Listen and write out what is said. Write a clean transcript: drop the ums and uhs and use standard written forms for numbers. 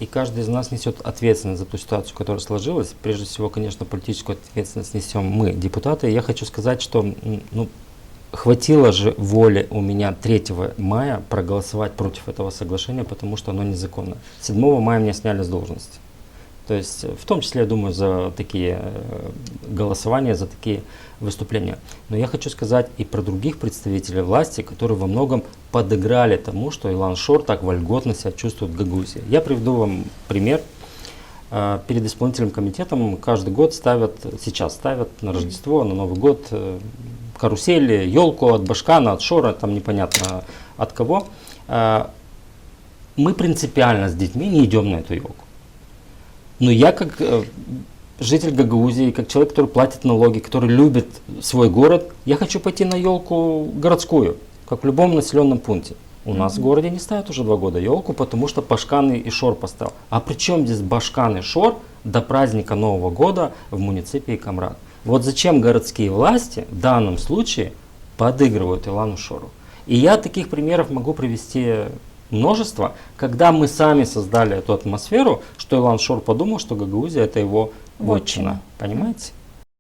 и каждый из нас несет ответственность за ту ситуацию, которая сложилась. Прежде всего, конечно, политическую ответственность несем мы, депутаты. И я хочу сказать, что ну, хватило же воли у меня 3 мая проголосовать против этого соглашения, потому что оно незаконно. 7 мая меня сняли с должности. То есть, в том числе, я думаю, за такие голосования, за такие выступления. Но я хочу сказать и про других представителей власти, которые во многом подыграли тому, что Илан Шор так вольготно себя чувствует в Гагаузии. Я приведу вам пример. Перед исполнительным комитетом каждый год сейчас ставят на Рождество, на Новый год карусели, елку от Башкана, от Шора, там непонятно от кого. Мы принципиально с детьми не идем на эту елку. Но я как житель Гагаузии, как человек, который платит налоги, который любит свой город, я хочу пойти на елку городскую, как в любом населенном пункте. У нас в городе не ставят уже 2 года елку, потому что Башкан и Шор поставил. А при чем здесь Башкан и Шор до праздника Нового года в муниципе Камрад? Вот зачем городские власти в данном случае подыгрывают Илану Шору? И я таких примеров могу привести множество, когда мы сами создали эту атмосферу, что Илан Шор подумал, что Гагаузия это его вотчина. Понимаете?